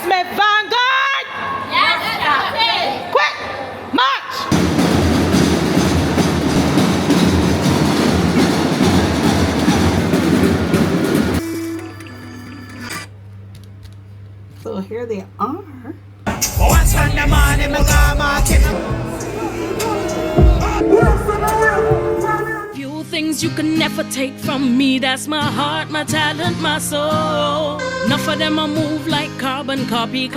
Smith Vanguard! Yes, Captain! Quick! March! So here they are. Few things you can never take from me. That's my heart, my talent, my soul. Enough of them I move like carbon copy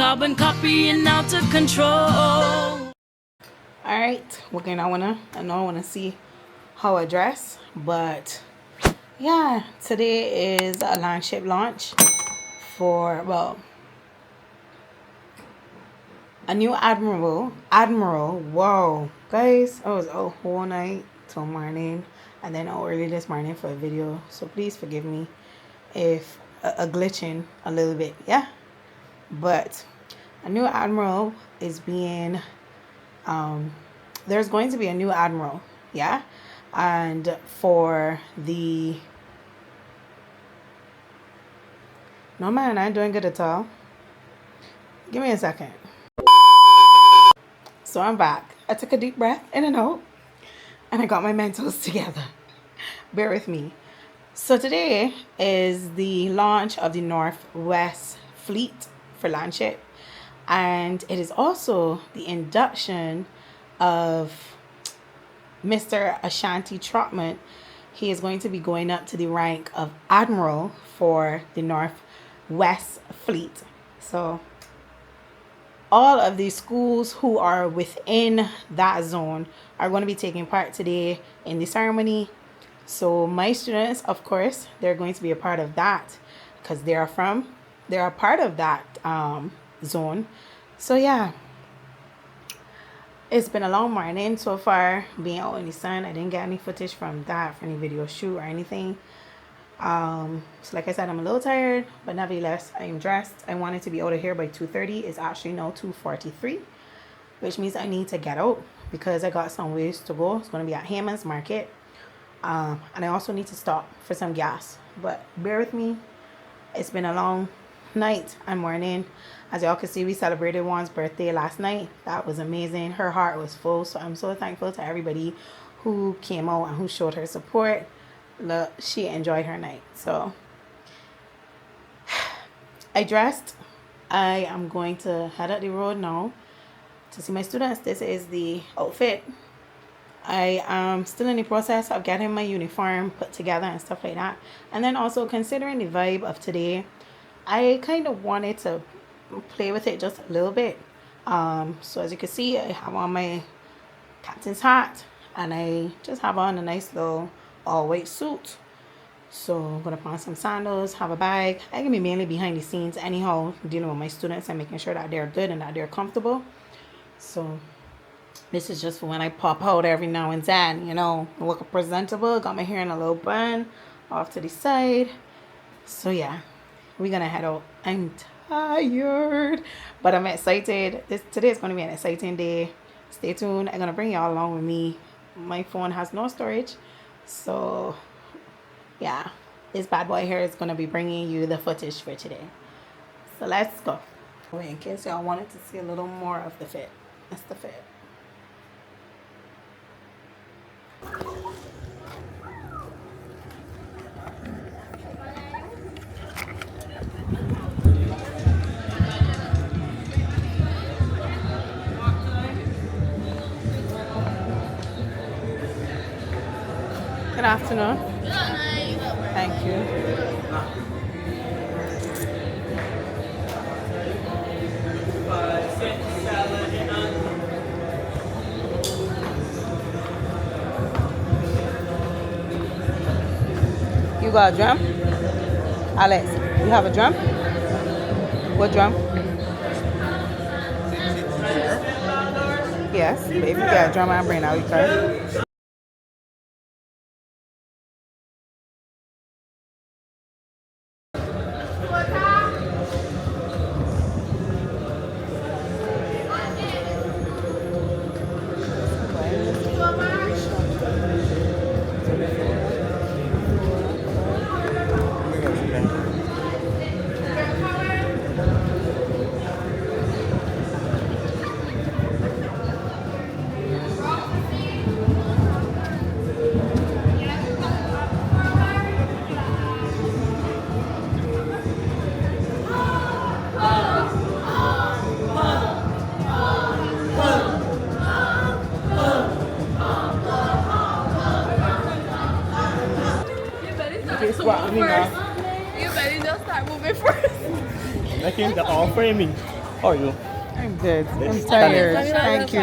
and out of control. Alright, okay, I wanna see how I dress, but yeah, today is a Landship launch for, well, a new Admiral. Whoa, guys, I was out whole night till morning and then out early this morning for a video, so please forgive me if a glitching a little bit, yeah. But a new Admiral is being there's going to be a new Admiral, yeah, and for the no man, I ain't doing good at all. Give me a second. So I'm back. I took a deep breath in and out, and I got my mentals together. Bear with me. So today is the launch of the Northwest Fleet for Landship, and it is also the induction of Mr. Ashanti Trotman. He is going to be going up to the rank of Admiral for the Northwest Fleet. So all of the schools who are within that zone are going to be taking part today in the ceremony. So my students, of course, they're going to be a part of that because they're a part of that zone. So yeah, it's been a long morning so far being out in the sun. I didn't get any footage from that for any video shoot or anything. So like I said, I'm a little tired, but nevertheless I am dressed. I wanted to be out of here by 2:30. It's actually now 2:43, which means I need to get out because I got some ways to go. It's going to be at Hammond's Market, and I also need to stop for some gas, but bear with me. It's been a long night and morning. As y'all can see, we celebrated Juan's birthday last night. That was amazing. Her heart was full, so I'm so thankful to everybody who came out and who showed her support. Look, she enjoyed her night. So I dressed. I am going to head up the road now to see my students. This is the outfit. I am still in the process of getting my uniform put together and stuff like that, and then also considering the vibe of today, I kind of wanted to play with it just a little bit. So as you can see, I have on my captain's hat and I just have on a nice little all-white suit. So I'm gonna put on some sandals, have a bag. I can be mainly behind the scenes anyhow, dealing with my students and making sure that they're good and that they're comfortable. So this is just for when I pop out every now and then, you know, look presentable. Got my hair in a little bun off to the side. So yeah, we're gonna head out. I'm tired, but I'm excited. Today is gonna be an exciting day. Stay tuned. I'm gonna bring y'all along with me. My phone has no storage, so yeah, this bad boy here is gonna be bringing you the footage for today. So let's go. Wait, in case y'all wanted to see a little more of the fit, that's the fit. Good afternoon. Thank you. You got a drum? Alex, you have a drum? What drum? Yes, but if you got a drum, I'll bring it out. You can. making the all framing. How are you? I'm good. I'm tired. Thank you.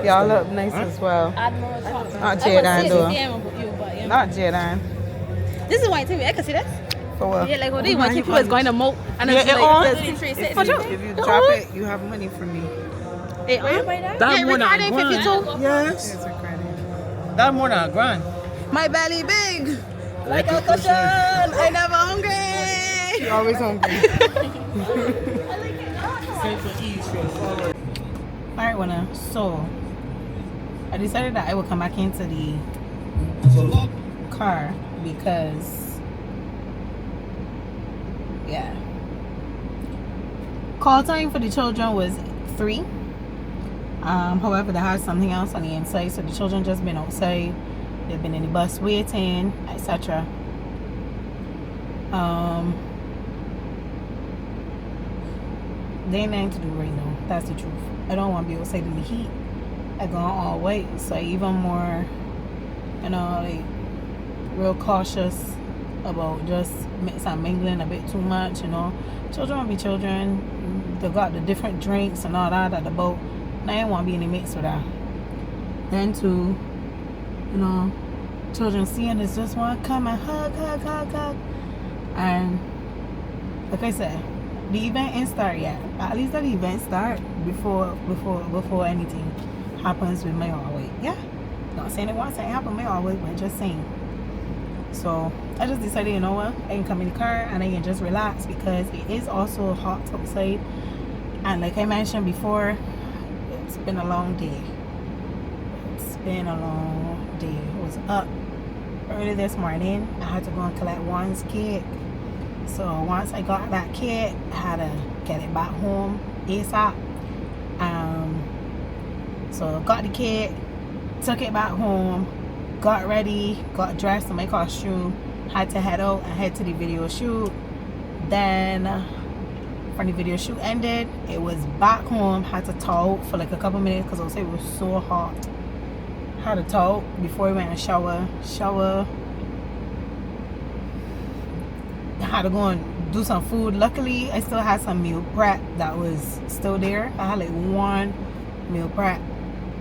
Y'all look nice as well. Admiral. Not Jaden though. Yeah. Not Jaden. This is why I tell me, I can see that. For what? Yeah, like, oh, they want people is going to moat. And Yeah, it's it like, on. if If you drop it, you have money from me. Hey, on? Yeah, That more than recording a 52. grand. Yes. It's a credit. That more than a grand. My belly big. Like a Cushion. I never hungry. You're always hungry. Alright, Winner. So, I decided that I would come back into the car because, yeah. Call time for the children was 3. However, they had something else on the inside, so the children just been outside. They've been in the bus waiting, etc. They ain't nothing to do right now. That's the truth. I don't want to be outside in the heat. I gone all white, so even more, like real cautious about just mixing mingling a bit too much. Children will be children. They got the different drinks and all that at the boat. And I ain't want to be in the mix with that. Then too, children seeing this just want to come and hug. And like I said, the event ain't start yet. At least let the event start before anything happens with my always. Yeah. Not saying it won't happen my always, but just saying. So I just decided, you know what, I can come in the car and I can just relax because it is also hot outside. And like I mentioned before, it's been a long day. I was up early this morning. I had to go and collect one's kid. So once I got that kid, I had to get it back home ASAP. So got the kid, took it back home, got ready, got dressed in my costume, had to head out and head to the video shoot. Then when the video shoot ended, it was back home, had to talk for like a couple minutes because outside it was so hot. Had to talk before we went and shower. Had to go and do some food. Luckily, I still had some meal prep that was still there. I had like one meal prep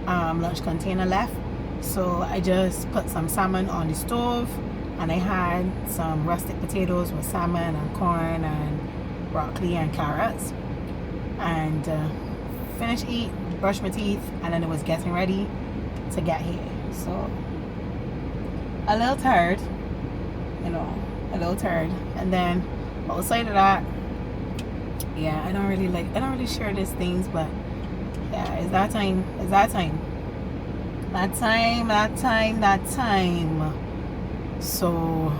lunch container left. So I just put some salmon on the stove and I had some rustic potatoes with salmon and corn and broccoli and carrots. And finished eat, brushed my teeth, and then it was getting ready to get here. So a little tired, and then outside of that, yeah, I don't really share these things, but yeah, it's that time. So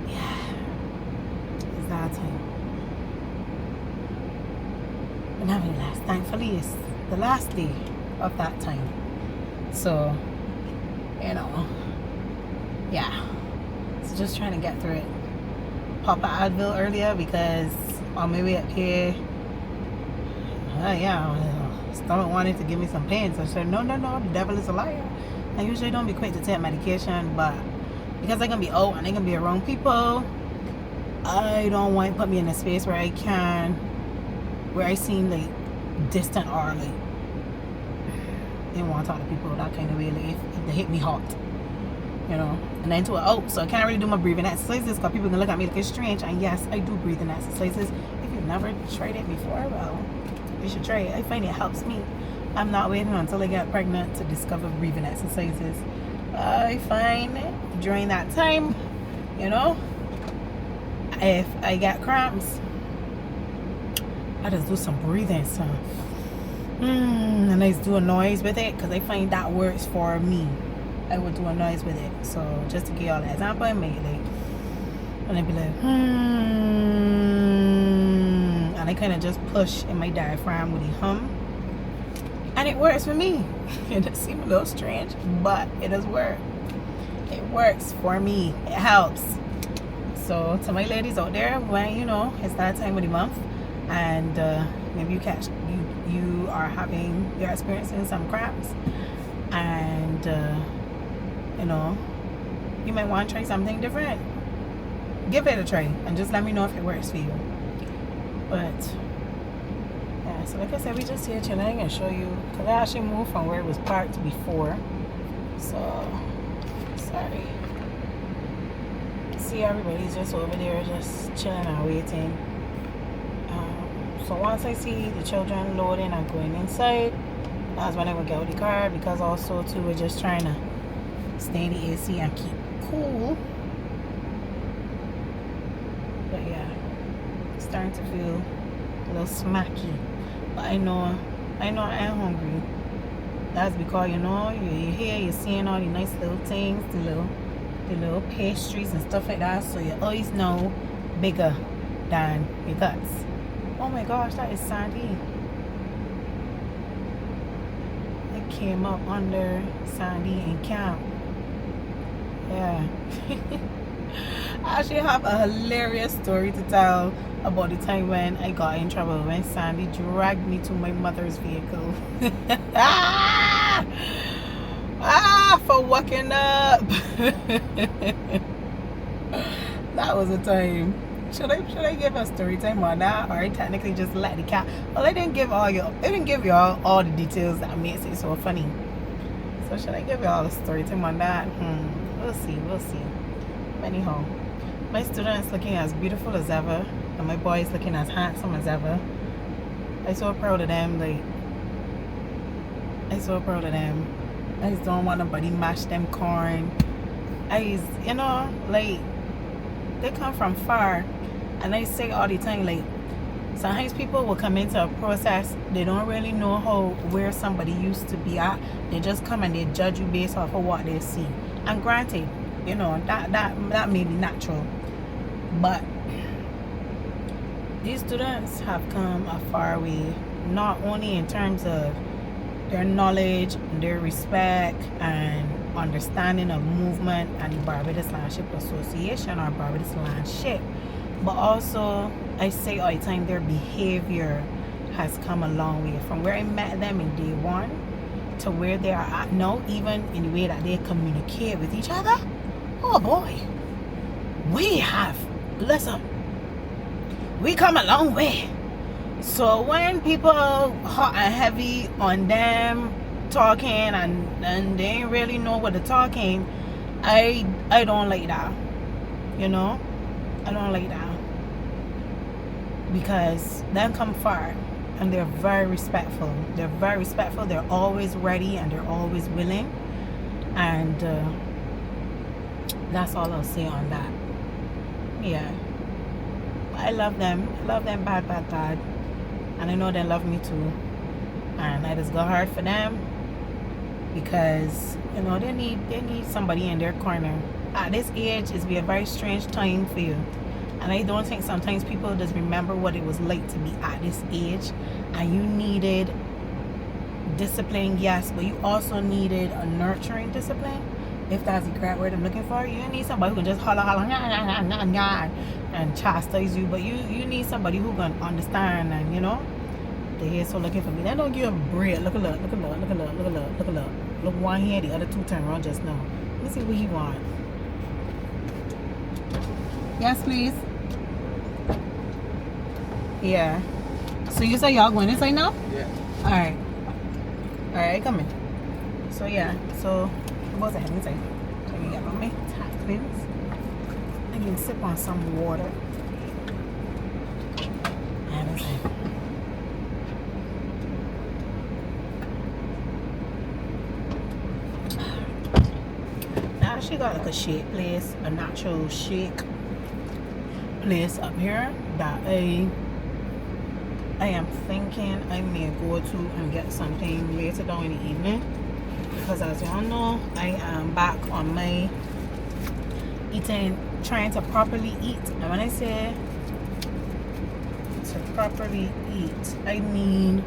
yeah, it's that time. But nevertheless, thankfully it's the last day of that time. So, yeah. So just trying to get through it. Pop an Advil earlier because on my way up here, stomach wanted to give me some pain. So I said, no, the devil is a liar. I usually don't be quick to take medication, but because I'm going to be out and I'm going to be around people, I don't want to put me in a space where I seem like distant or like didn't want to talk to people that kind of way, like if they hit me hot, and then so I can't really do my breathing exercises because people can look at me like it's strange. And yes, I do breathing exercises. If you've never tried it before, well, you should try it. I find it helps me. I'm not waiting until I get pregnant to discover breathing exercises. I find during that time, if I get cramps, I just do some breathing stuff. And I just do a noise with it because I find that works for me. I would do a noise with it. So just to give y'all an example, I make like, and I'd be like, and I kind of just push in my diaphragm with the hum, and it works for me. It does seem a little strange, but it does work. It works for me. It helps. So to my ladies out there, when it's that time of the month, and maybe you're experiencing some cramps, and you might want to try something different. Give it a try and just let me know if it works for you. But yeah, so like I said, we just here chilling and show you, because I actually moved from where it was parked before. So sorry. See, everybody's just over there just chilling and waiting. So once I see the children loading and going inside, that's when I will get out the car, because also too we're just trying to stay in the AC and keep cool. But yeah, it's starting to feel a little smacky. But I know I am hungry. That's because you're here, you're seeing all the nice little things, the little pastries and stuff like that, so your eyes know bigger than your guts. Oh my gosh, that is Sandy. It came up under Sandy in camp. Yeah. I actually have a hilarious story to tell about the time when I got in trouble, when Sandy dragged me to my mother's vehicle. For walking up. That was a time. Should I give a story time on that, or I technically just let the cat? Well, I didn't give y'all all the details that makes it so funny. So should I give y'all a story time on that? We'll see. Anyhow, my students looking as beautiful as ever, and my boys looking as handsome as ever. I'm so proud of them. I'm so proud of them. I just don't want nobody mash them corn. They come from far. And I say all the time, like, sometimes people will come into a process, they don't really know where somebody used to be at. They just come and they judge you based off of what they see. And granted, that may be natural, but these students have come a far way, not only in terms of their knowledge, their respect, and understanding of movement and the Barbados Landship Association, or Barbados Landship, but also, I say all the time, their behavior has come a long way from where I met them in day one to where they are at now, even in the way that they communicate with each other. Oh boy, we come a long way. So when people hot and heavy on them talking and they ain't really know what they're talking, I don't like that. I don't like that, because them come far and they're very respectful. They're always ready and they're always willing, and that's all I'll say on that. Yeah, I love them bad, and I know they love me too, and I just go hard for them, because they need somebody in their corner. At this age, it's be a very strange time for you, and I don't think sometimes people just remember what it was like to be at this age. And you needed discipline, yes, but you also needed a nurturing discipline, if that's the correct word I'm looking for. You need somebody who can just holler and chastise you, but you need somebody who can understand, and they here so looking for me. They don't give a bread. Look one here, the other two turn around just now. Let me see what he want. Yes, please. Yeah. So you say y'all going inside now? Yeah. Alright, come in. So yeah, so what's the head inside? So you got my tackles. I can sip on some water. And inside. Now she got like a shake place, a natural shake place up here that I am thinking I may go to and get something later down in the evening, because as y'all know, I am back on my eating, trying to properly eat. And when I say to properly eat, I mean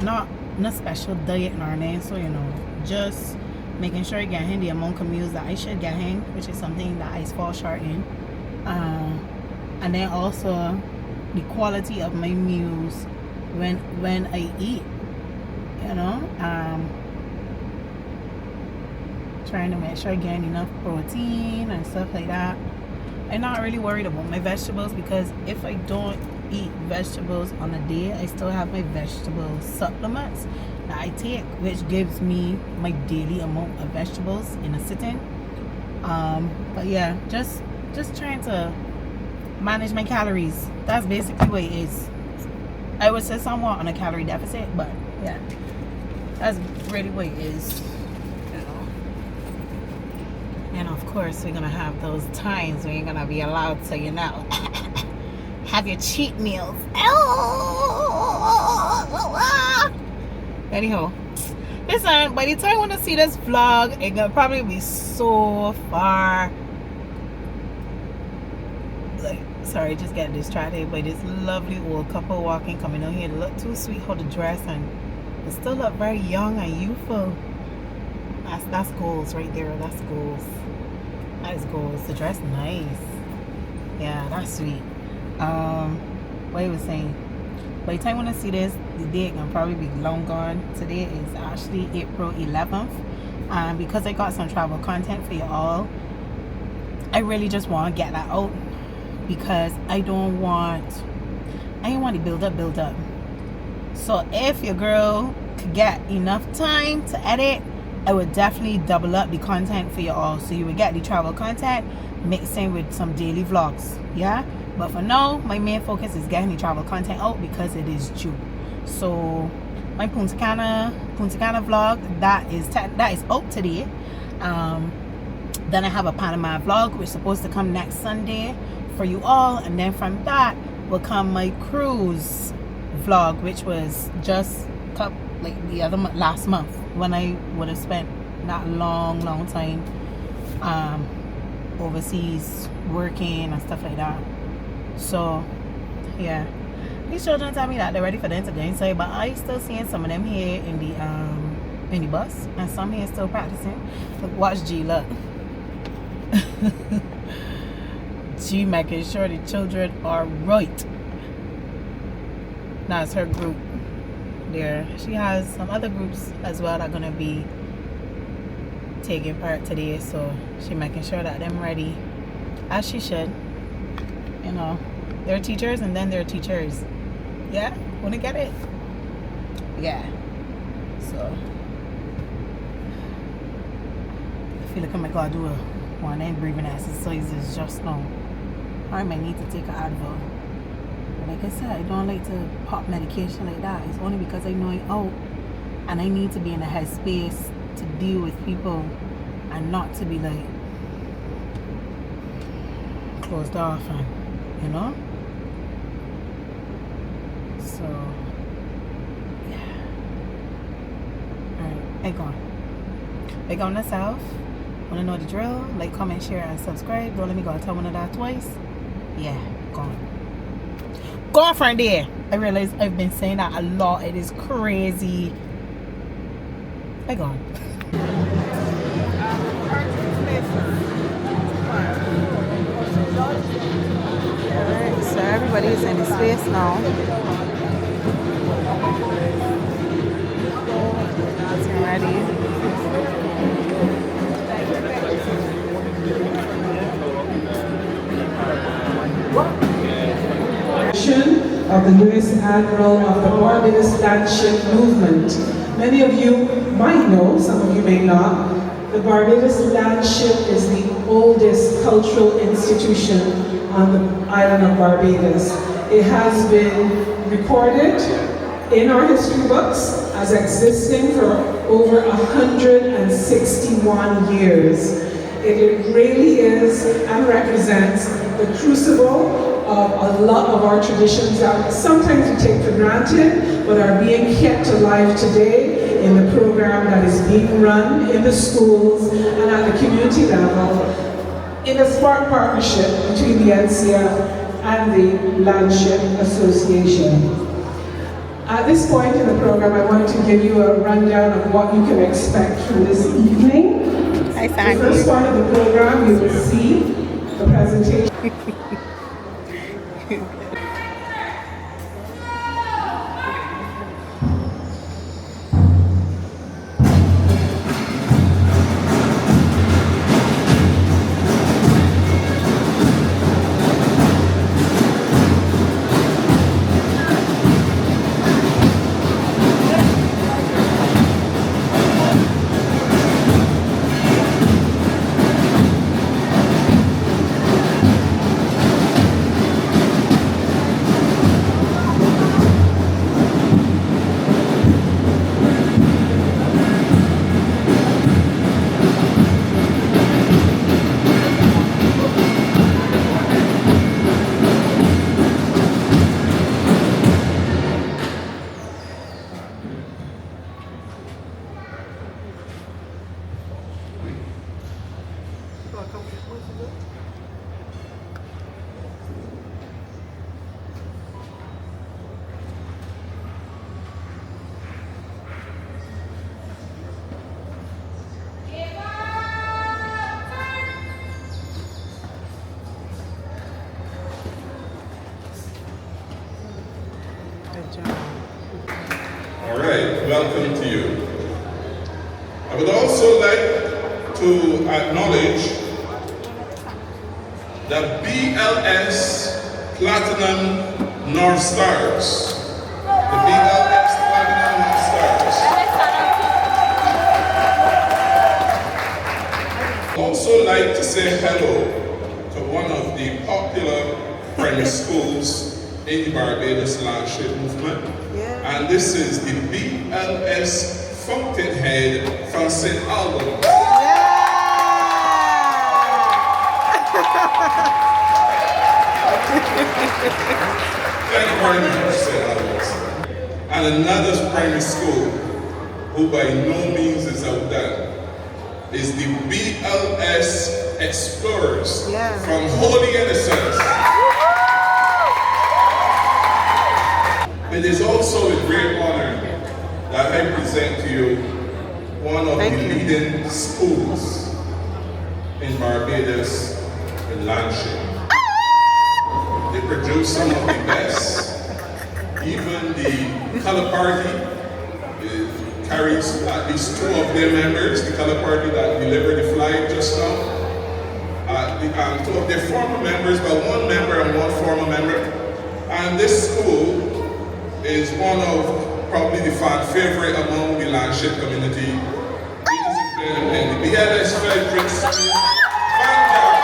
not special diet or anything, so just making sure I get in the amount of meals that I should get in, which is something that I fall short in. And then also the quality of my meals when I eat, trying to make sure I get enough protein and stuff like that. I'm not really worried about my vegetables, because if I don't eat vegetables on a day, I still have my vegetable supplements that I take, which gives me my daily amount of vegetables in a sitting. But yeah, just trying to manage my calories. That's basically what it is. I would say somewhat on a calorie deficit, but yeah, that's really what it is. And of course, we're gonna have those times when you're gonna be allowed to, have your cheat meals. Anyhow, listen, by the time you want to see this vlog, it's gonna probably be so far. Sorry, just getting distracted by this lovely old couple walking, coming out here. They look too sweet how to dress, and they still look very young and youthful. That's goals right there. That's goals. That is goals. The dress nice. Yeah, that's sweet. What I was saying, by the time you want to see this, the date can probably be long gone. Today is actually April 11th, and because I got some travel content for you all, I really just want to get that out, because I don't want to build up. So if your girl could get enough time to edit, I would definitely double up the content for you all, so you would get the travel content mixing with some daily vlogs. Yeah, but for now, my main focus is getting the travel content out because it is due. So my Punta Cana vlog that is out today. Then I have a Panama vlog which is supposed to come next Sunday for you all, and then from that will come my cruise vlog, which was just last month, when I would have spent that long time overseas working and stuff like that. So yeah, these children tell me that they're ready for the dance side, but I still seeing some of them here in the bus, and some here still practicing. Look, watch G, look. G making sure the children are right. That's her group there. She has some other groups as well that are gonna be taking part today, so she making sure that them ready, as she should. They're teachers and then they're teachers. Yeah, wanna get it? Yeah. So I feel like I'm gonna do one and breathing exercises just now. I might need to take an Admiral. But like I said, I don't like to pop medication like that. It's only because I know it out, and I need to be in a headspace to deal with people and not to be like closed off, and so yeah. Alright, I gone myself. Wanna know the drill? Like, comment, share, and subscribe. Don't let me go tell one of that twice. Yeah, go on from there. I realize I've been saying that a lot. It is crazy. I gone. Alright, so everybody's in the space now. Getting ready. Of the newest Admiral of the Barbados Landship movement. Many of you might know, some of you may not, the Barbados Landship is the oldest cultural institution on the island of Barbados. It has been recorded in our history books as existing for over 161 years. It really is and represents the crucible of a lot of our traditions that sometimes we take for granted, but are being kept alive today in the program that is being run in the schools and at the community level in a smart partnership between the NCF and the Landship Association. At this point in the program, I wanted to give you a rundown of what you can expect from this evening. I thank you. The first part of the program, you will see the presentation. All right, welcome to you. I would also like to acknowledge the BLS Platinum North Stars. The BLS Platinum North Stars. I'd also like to say hello to one of the popular primary schools in the Barbados Landship movement. And this is the BLS Fountainhead from St. Albans. Thank you very much, St. Albans. And another primary school, who by no means is outdone, is the BLS Explorers from Holy Innocents. It is also a great honor that I present to you one of the leading schools in Barbados, in Landship. They produce some of the best. Even the color party carries at least two of their members, the color party that delivered the flag just now. Two of their former members, but one member and one former member. And this school is one of probably the fan favorite among the Landship community. Ladies and gentlemen, the BLS Frederick's Vanguard.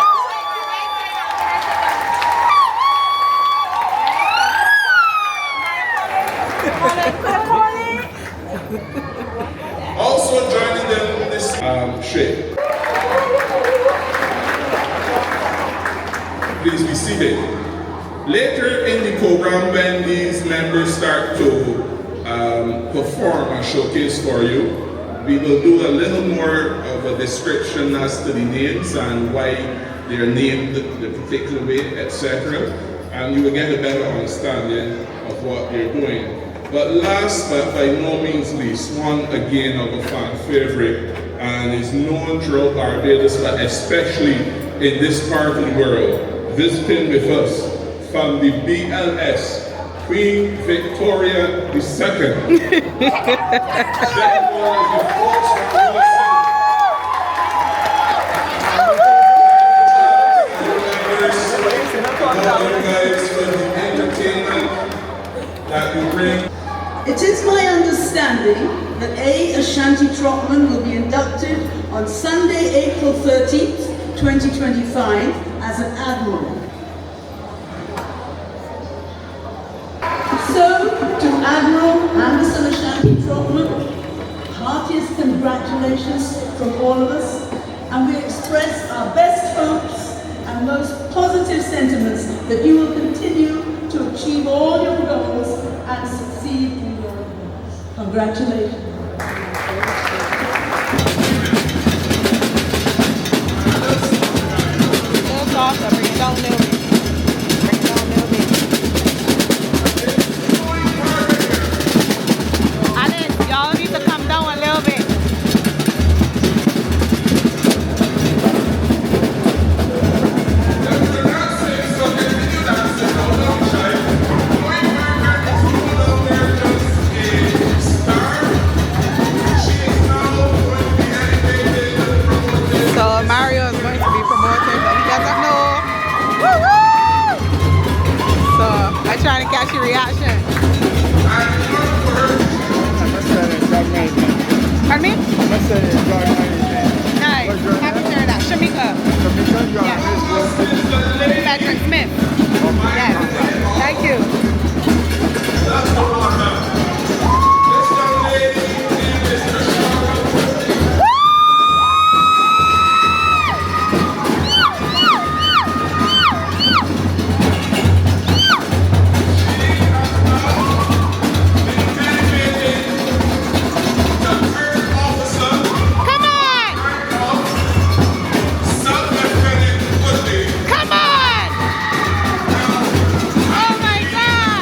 Also joining them in this trip. Please be seated. Later in the program, when these members start to perform and showcase for you, we will do a little more of a description as to the names and why they are named the particular way, etc. And you will get a better understanding of what they're doing. But last but by no means least, one again of a fan favorite and is known throughout Barbados, but especially in this part of the world, visiting with us from the BLS, Queen Victoria II. That was the first for the entertainment that you bring. It is my understanding that Ashanti Trotman will be inducted on Sunday, April 13th, 2025 as an Admiral. So, to Admiral Anderson Ashanti Trotman, heartiest congratulations from all of us, and we express our best hopes and most positive sentiments that you will continue to achieve all your goals and succeed in your endeavors. Congratulations. Bring it down a little bit. Bring it down a little bit. Alice, y'all need to come down a little bit. So Mario is going to be promoted, but he doesn't know. Woo-woo! So I'm trying to catch your reaction. Pardon me? Nice. Happy to hear that. Shamika. Yes. Patrick Smith. Yes. Thank you. Come on! Oh my God!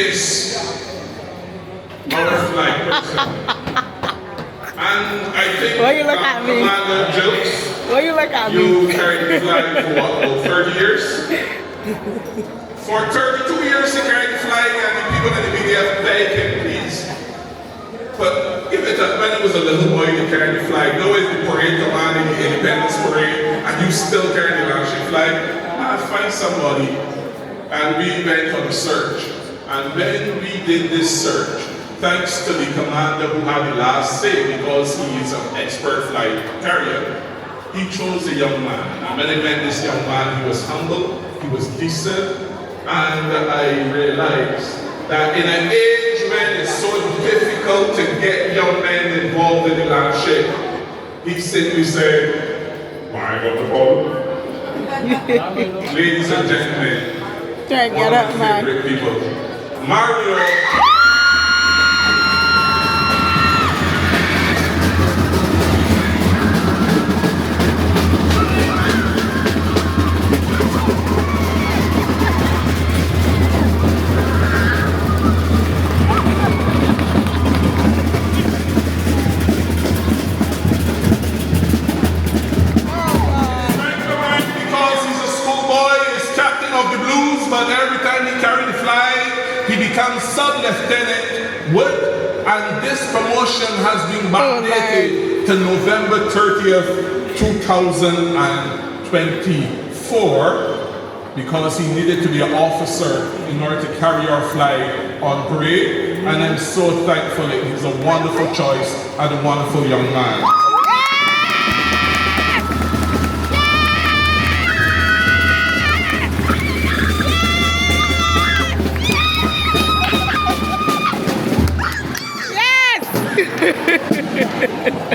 this butterfly person. And I think Why you look at me? Commander jokes. Why you look at me? You carried the flag for what, about 30 years? For 32 years you carried the flag and the people in the media beg him, please. But give it up, when it was a little boy you carried the flag. Now it's the parade command in the Independence Parade and you still carry the Landship flag. I'll find somebody. And we went on a search. And when we did this search, thanks to the commander who had the last say because he is an expert flight carrier, he chose a young man. And when I met this young man, he was humble, he was decent, and I realized that in an age when it's so difficult to get young men involved in the Landship, he simply said, "Why got the problem?" Ladies and gentlemen, Get one up, of my man. favorite people, Mario. But every time he carried the flag, he becomes sub-lieutenant with, and this promotion has been backdated to November 30th, 2024, because he needed to be an officer in order to carry our flag on parade. And I'm so thankful that he's a wonderful choice and a wonderful young man.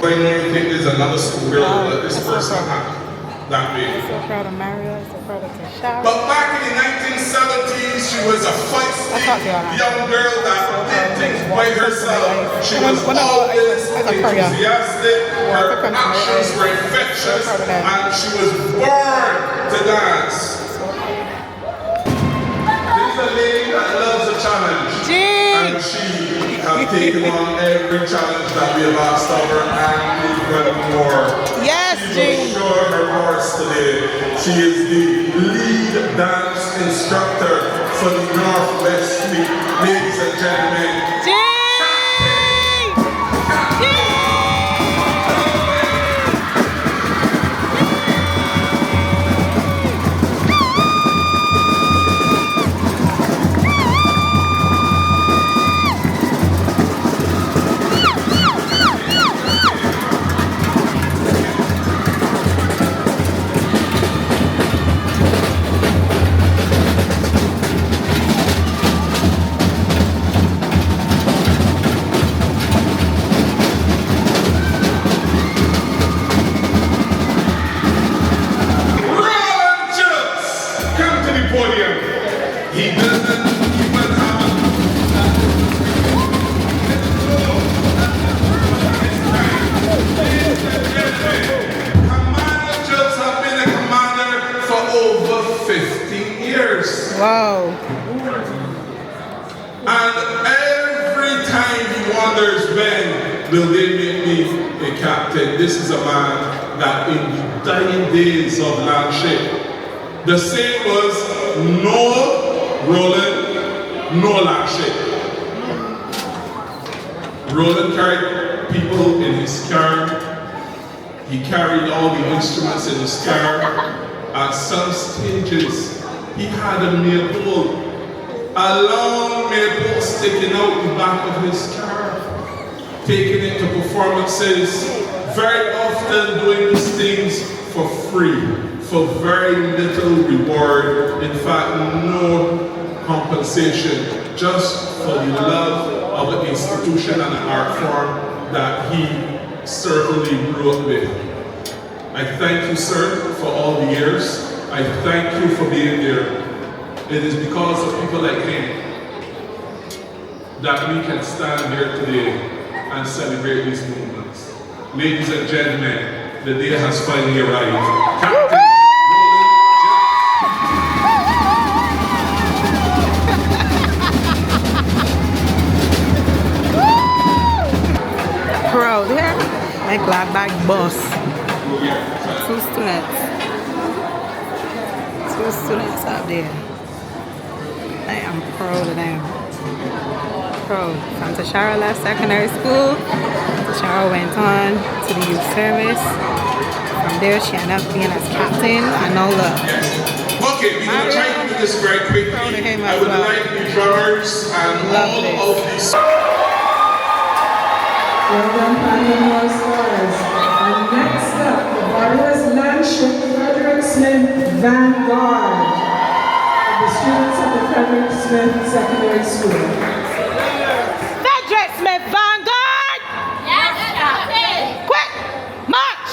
When you think there's another schoolgirl that this person had that way. So proud of Mario, so proud of Tashara. But back in the 1970s, she was a feisty young girl that did things by herself. She was always enthusiastic, her actions were infectious, and she was born to dance. This is a lady that loves a challenge. And she has taken on every challenge that we have asked of her and even more. Yes, she will show her horse today. She is the lead dance instructor for the Northwest Fleet. Ladies and gentlemen, wow. And every time he wonders when will they make me a captain, this is a man that in the dying days of Landship, the saying was no Roland, no Landship. Roland carried people in his car. He carried all the instruments in his car. At some stages, he had a mail pole, a long mail pole sticking out the back of his car, taking it to performances, very often doing these things for free, for very little reward, in fact no compensation, just for the love of the institution and the art form that he certainly grew up with. I thank you, sir, for all the years. I thank you for being there. It is because of people like him that we can stand here today and celebrate these movements. Ladies and gentlemen, the day has finally arrived. Captain Roland out here. My glad bag boss. Two students. Two students out there. I am proud of them. Proud. From Tashara left secondary school. Tashara went on to the youth service. From there, she ended up being as captain. I know look. Okay, we're going to try to do this very quickly. I would like the drummers and all of these. Well done, Pandemore Stars. And next up, the Barbados Landship Frederick Smith Vanguard. The students of the Frederick Smith Secondary School. Frederick Smith Vanguard! Yes, Captain. Quick! March!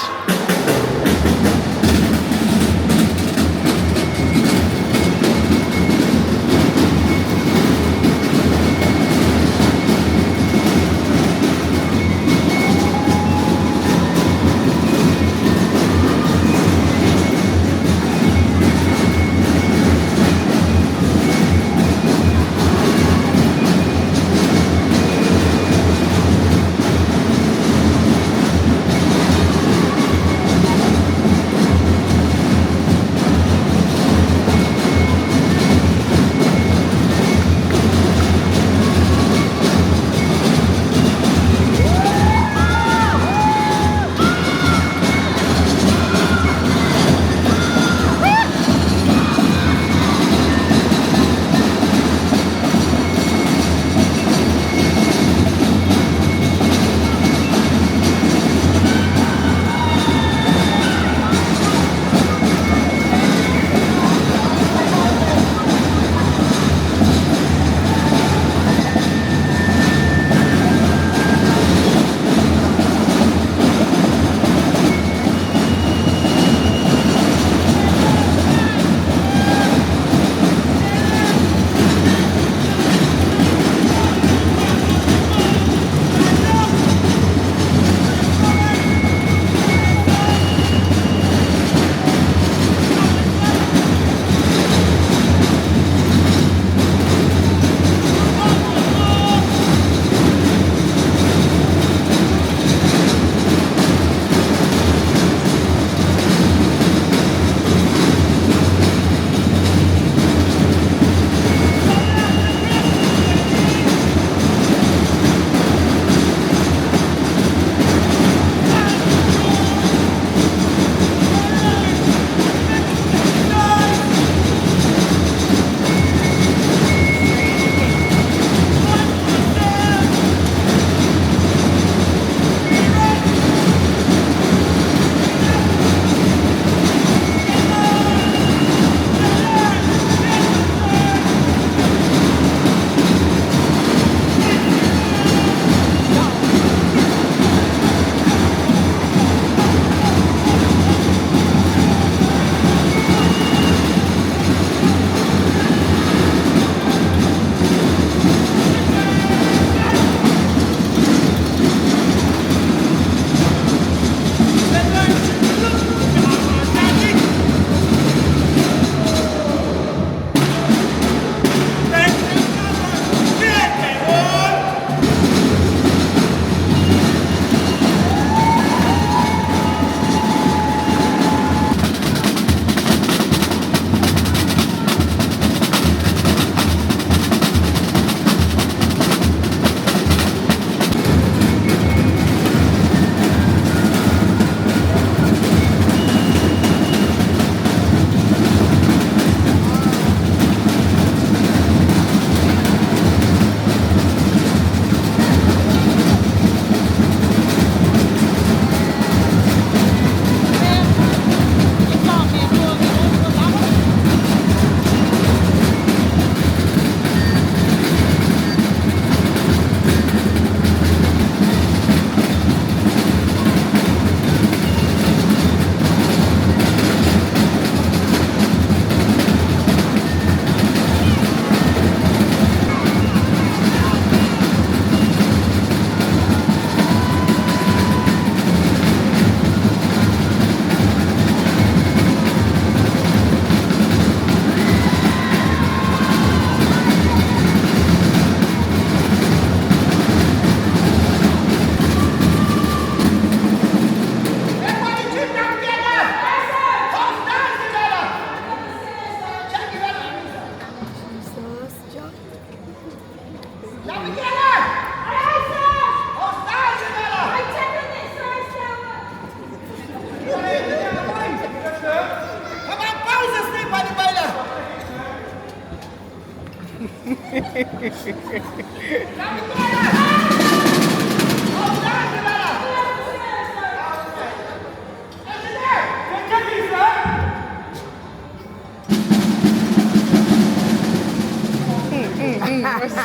What's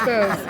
this?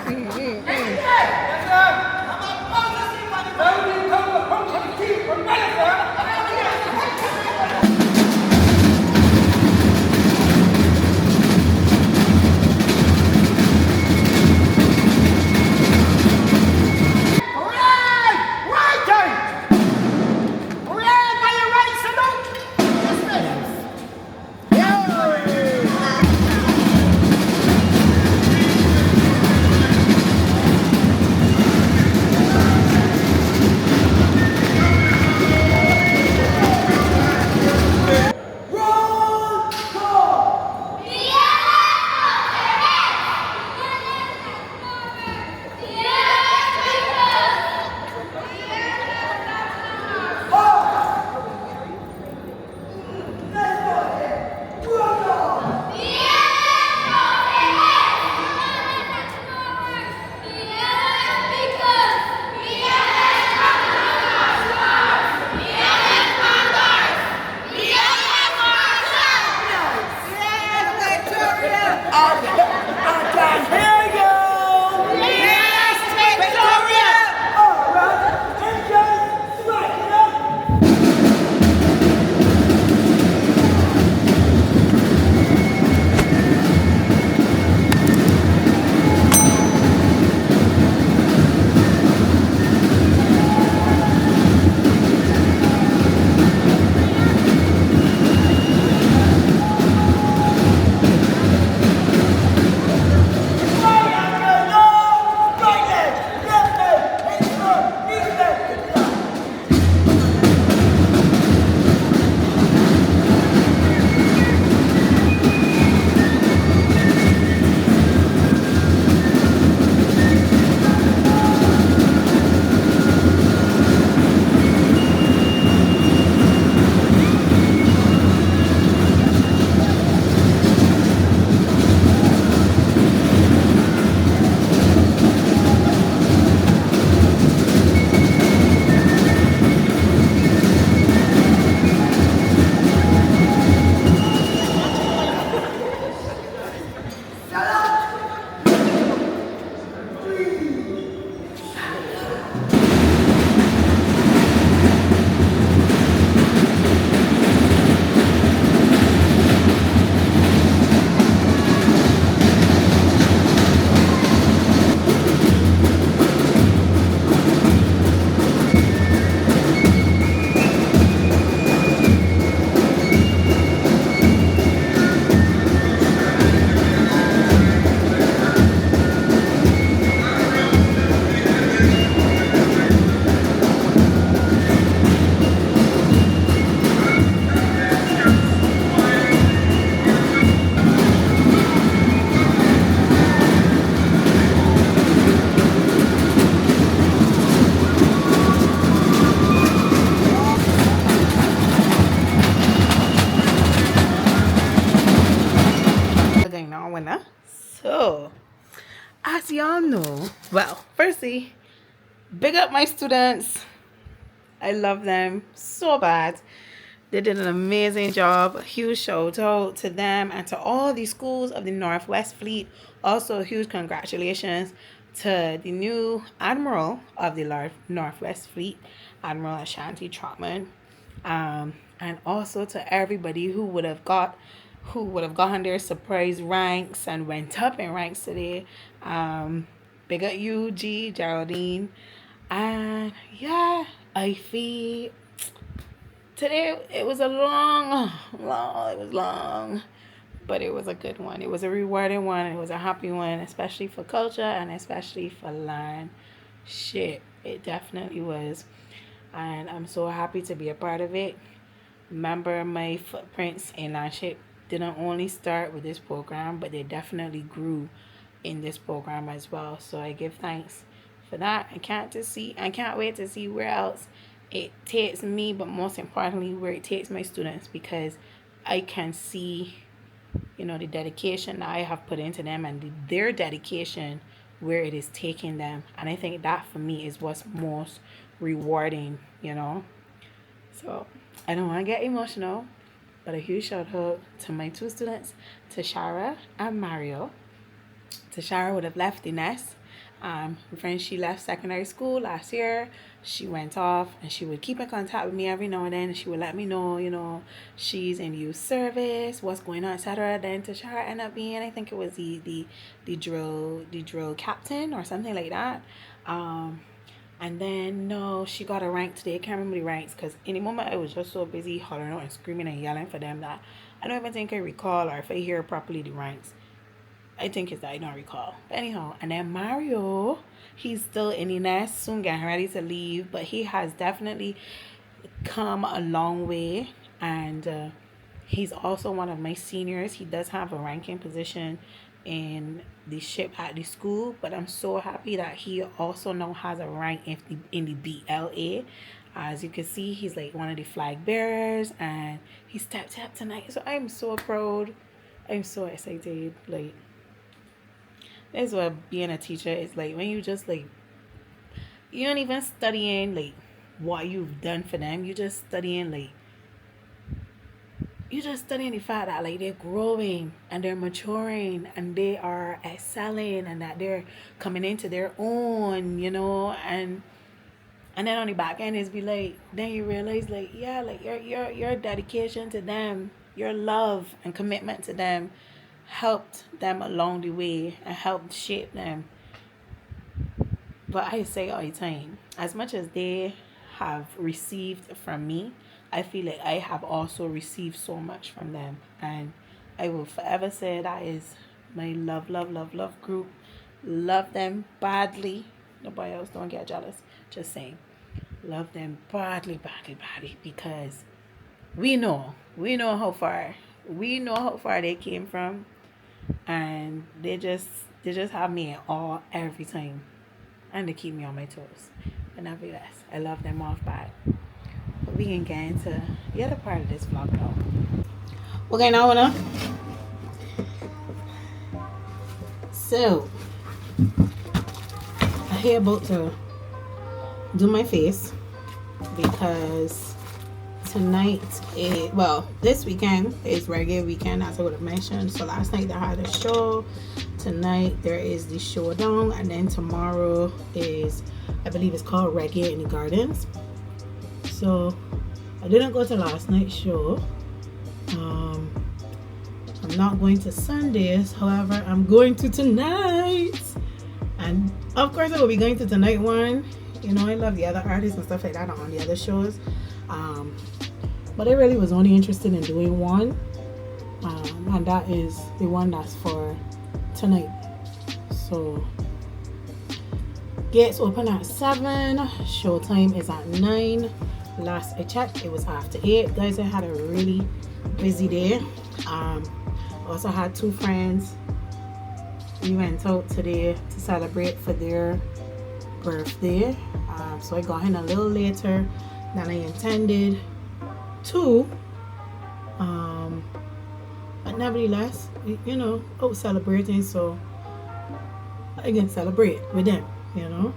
So, as y'all know, well, firstly, big up my students. I love them so bad. They did an amazing job. A huge shout out to them and to all the schools of the Northwest Fleet. Also, a huge congratulations to the new Admiral of the Northwest Fleet, Admiral Ashanti Trotman. And also to everybody who would have gotten their surprise ranks and went up in ranks today. Big up you, G, Geraldine. And yeah, I feel today it was a long, but it was a good one. It was a rewarding one. It was a happy one, especially for culture and especially for Landship. It definitely was. And I'm so happy to be a part of it. Remember, my footprints in Landship didn't only start with this program, but they definitely grew in this program as well. So I give thanks for that. I can't wait to see where else it takes me, but most importantly, where it takes my students, because I can see you know, the dedication that I have put into them and their dedication where it is taking them. And I think that for me is what's most rewarding, you know. So I don't want to get emotional, but a huge shout out to my two students, Tashara and Mario. Tashara would have left the nest. Friend, she left secondary school last year. She went off and she would keep in contact with me every now and then. She would let me know, you know, she's in youth service, what's going on, etc. Then Tashara ended up being, I think it was the drill captain or something like that. And then no, she got a rank today. I can't remember the ranks because in the moment I was just so busy hollering out and screaming and yelling for them that I don't even think I recall, or if I hear properly the ranks. I think it's that I don't recall. But anyhow, and then Mario, he's still in the nest, soon getting ready to leave, but he has definitely come a long way, and he's also one of my seniors. He does have a ranking position in the ship at the school, but I'm so happy that he also now has a rank in the BLA. As you can see, he's like one of the flag bearers, and he stepped up tonight. So I'm so proud. I'm so excited. Like, that's what being a teacher is like. When you just like, you don't even studying like what you've done for them. You just studying like, you just studying the fact that like they're growing and they're maturing and they are excelling and that they're coming into their own, you know. And then on the back end is be like, then you realize like, yeah, like your dedication to them, your love and commitment to them helped them along the way and helped shape them. But I say all the time, as much as they have received from me, I feel like I have also received so much from them, and I will forever say that is my love group. Love them badly. Nobody else, don't get jealous, just saying, love them badly, because we know how far they came from. And they just have me in awe every time, and they keep me on my toes. But nevertheless, I love them off bad. But we can get into the other part of this vlog now. Okay, now wanna. So I here about to do my face because tonight this weekend is reggae weekend, as I would have mentioned. So last night they had a show, tonight there is the Showdown, and then tomorrow is, I believe it's called Reggae in the Gardens. So I didn't go to last night's show. I'm not going to Sundays, however I'm going to tonight, and of course I will be going to tonight one. You know, I love the other artists and stuff like that on the other shows. But I really was only interested in doing one, and that is the one that's for tonight. So gates open at 7, showtime is at 9. Last I checked, it was after 8. Guys, I had a really busy day. Also had 2 friends. We went out today to celebrate for their birthday. So I got in a little later than I intended to, but nevertheless, you know, out celebrating, so I can celebrate with them, you know.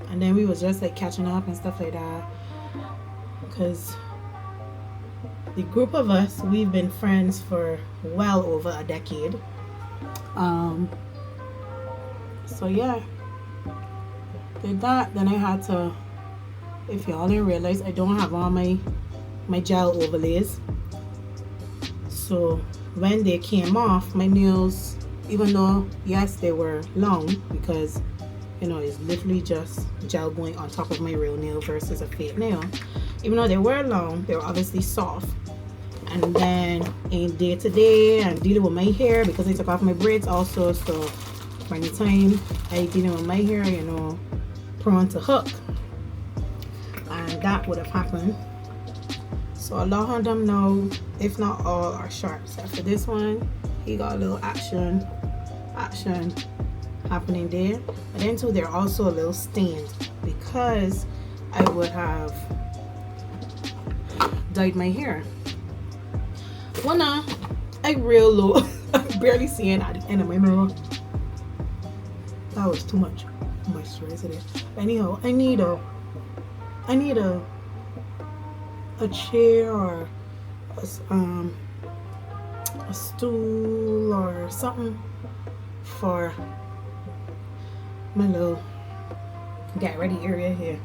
And then we was just like catching up and stuff like that, because the group of us, we've been friends for well over a decade. So yeah, did that. Then I had to, if y'all didn't realize, I don't have all my gel overlays. So when they came off, my nails, even though yes they were long, because you know it's literally just gel going on top of my real nail versus a fake nail, even though they were long, they were obviously soft. And then in day to day and dealing with my hair, because I took off my braids also, so by the time I dealing with my hair, you know, prone to hook, and that would have happened. So a lot of them now, if not all, are sharp. Except for this one, he got a little action happening there. But then too, they're also a little stained because I would have dyed my hair. Wanna I real low. I'm barely seeing at the end of my mirror. That was too much moisturizer there. Anyhow, I need a chair or a stool or something for my little get ready area here.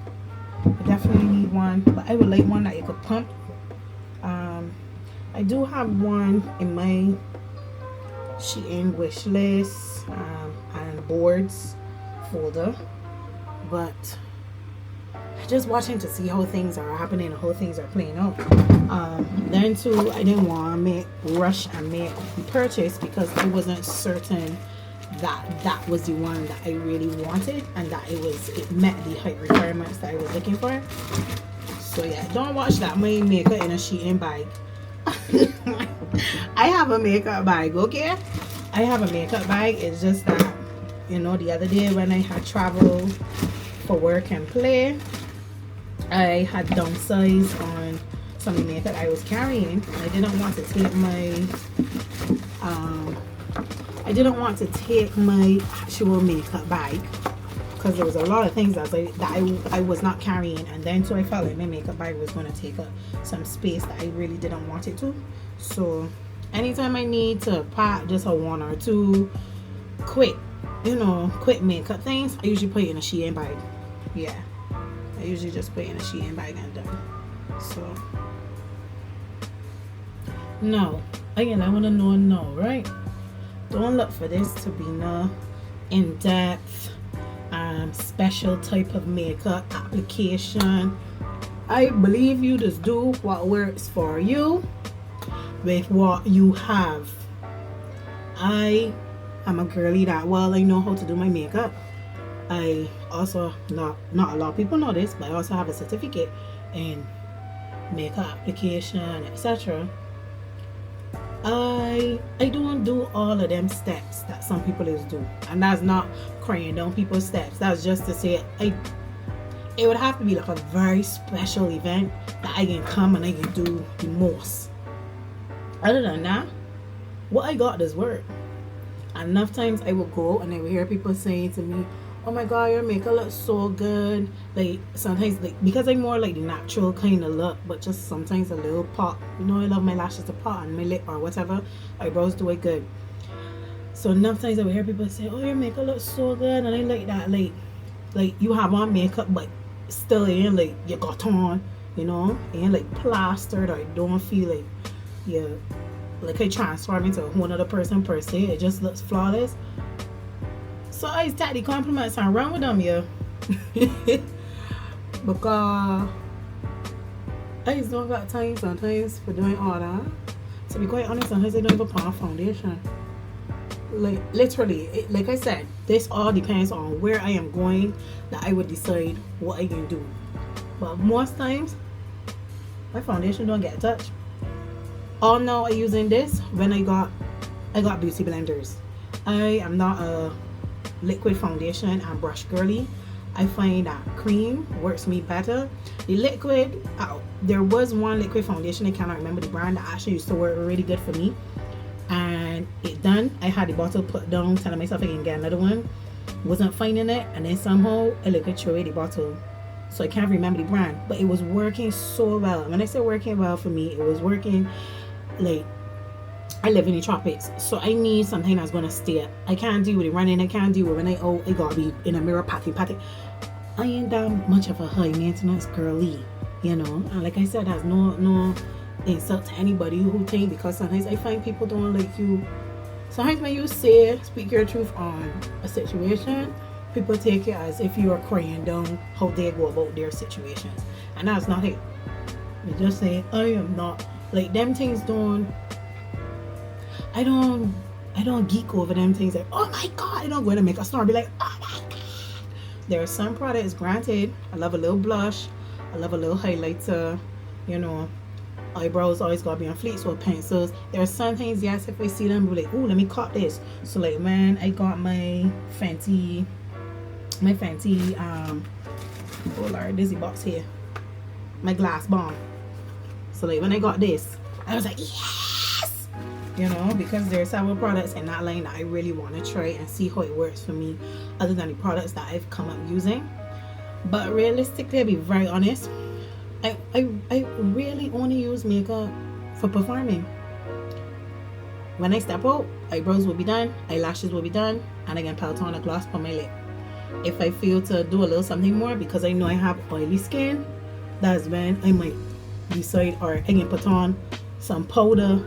I definitely need one, but I would like one that you could pump. I do have one in my Shein wish list and boards folder, but just watching to see how things are happening and how things are playing out. Then too, I didn't want to rush and make the purchase because I wasn't certain that was the one that I really wanted and that it met the height requirements that I was looking for. So yeah, don't watch that my makeup in a Shein bag. I have a makeup bag, okay? I have a makeup bag. It's just that, you know, the other day when I had traveled for work and play, I had downsized on some of the makeup I was carrying. I didn't want to take my actual makeup bag because there was a lot of things that I was not carrying, and then so I felt like my makeup bag was going to take up some space that I really didn't want it to. So anytime I need to pack just a one or two quick makeup things, I usually put it in a Shein bag. Yeah, I usually just put it in a Shein bag and done. So no, again, I want to know no, right? Don't look for this to be no in-depth special type of makeup application. I believe you just do what works for you with what you have. I am a girly that I know how to do my makeup. I also, not a lot of people know this, but I also have a certificate in makeup application, etc. I don't do all of them steps that some people is do, and that's not crying down people's steps. That's just to say it would have to be like a very special event that I can come and I can do the most. Other than that, what I got does work. Enough times I will go and I will hear people saying to me, oh my god, your makeup looks so good. Like sometimes, like, because I'm more like the natural kind of look, but just sometimes a little pop. You know, I love my lashes to pop and my lip or whatever. Eyebrows do it good. So enough times I will hear people say, oh, your makeup looks so good, and I like that. Like you have on makeup, but still it ain't like you got on. You know, it ain't like plastered, or it don't feel like you like I transform into a whole other person per se. It just looks flawless. So I take the compliments and run with them, yeah. Because I just don't got time sometimes for doing all that. To be quite honest, sometimes I don't even put on foundation. Like literally, like I said, this all depends on where I am going that I would decide what I can do. But most times, my foundation don't get touched. All now I using this when I got beauty blenders. I am not a liquid foundation and brush girly. I find that cream works me better. The liquid, there was one liquid foundation, I cannot remember the brand, that actually used to work really good for me, and it done. I had the bottle put down, telling myself I can get another one, wasn't finding it, and then somehow I liquid threw away the bottle, so I can't remember the brand, but it was working so well. When I say working well for me, it was working like I live in the tropics, so I need something that's gonna stay. I can't deal with it running. I can't deal with when it gotta be in a mirror patty. I ain't that much of a high maintenance girly, you know. And like I said, that's no insult to anybody who think, because sometimes I find people don't like you. Sometimes when you speak your truth on a situation, people take it as if you are crying down how they go about their situations, and that's not it. You just say, I am not like them things. I don't geek over them things like, oh my god, I don't go to make a store be like, oh my god. There are some products, granted, I love a little blush, I love a little highlighter, you know, eyebrows always gotta be on fleek, so pencils. There are some things, yes, if I see them, be like, ooh, let me cop this. So like, man, I got my Fenty oh Lord, Dizzy box here, my glass bomb. So like when I got this, I was like, yes, you know, because there are several products in that line that I really want to try and see how it works for me, other than the products that I've come up using. But realistically, I'll be very honest, I really only use makeup for performing. When I step out, eyebrows will be done, eyelashes will be done, and I can put on a gloss for my lip. If I feel to do a little something more, because I know I have oily skin, that's when I might decide, or I can put on some powder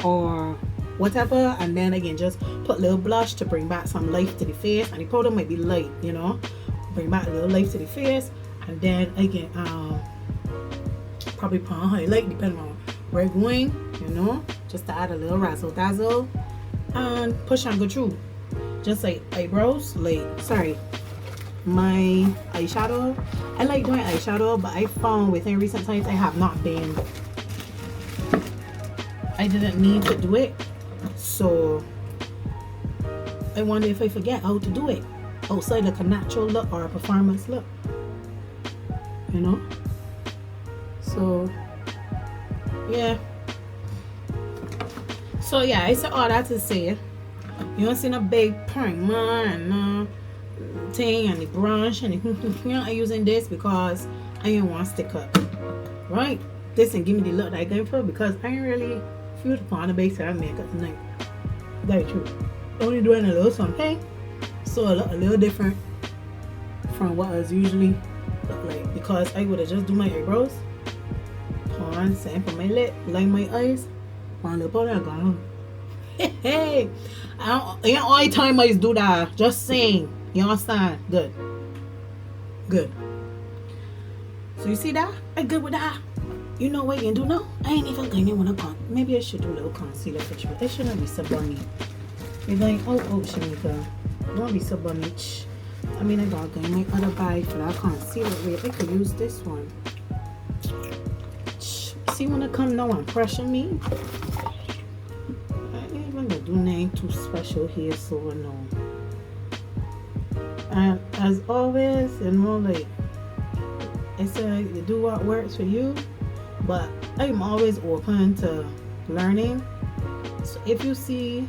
or whatever, and then I can just put a little blush to bring back some life to the face, and the powder might be light, you know, bring back a little life to the face, and then I can probably put on highlight depending on where I'm going, you know, just to add a little razzle dazzle and push and go through. Just like eyebrows, like, sorry, my eyeshadow, I like doing eyeshadow, but I found within recent times I have not been, I didn't need to do it, so I wonder if I forget how to do it outside like a natural look or a performance look, you know. So yeah, I said all that to say, you don't see no big primer and thing and the brush and the, I'm using this because I ain't want to stick up, right? This and give me the look that I going for, because I ain't really feel to put on the base of makeup tonight. Very true. Only doing a little something, so a little different from what I was usually look like, because I would have just do my eyebrows, put on same for my lip, line my eyes, put on a little powder and gone home. Hey, ain't all the time I do that. Just saying. You understand? Good. Good. So you see that? I good with that. You know what you can do now? I ain't even going to want to maybe I should do a little concealer for you. I shouldn't be so bunny. You're going, oh, Shamika. Don't be so bunny. I mean, I got to my other bag for that concealer. Wait, I could use this one. See when I come now and pressure me? I ain't even going to do nothing too special here, so no. And as always, you know, like I said, you do what works for you, but I'm always open to learning. So if you see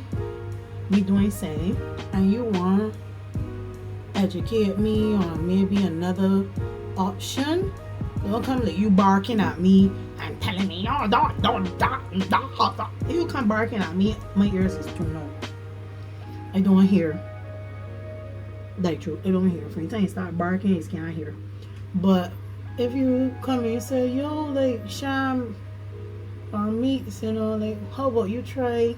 me doing something and you want to educate me on maybe another option, don't come like you barking at me and telling me, oh, if you come barking at me, my ears is too low. I don't hear. That's true. I don't hear. From the time you start barking, you can't hear. But if you come and say, yo, like Sham or Meeks, you know, like, how about you try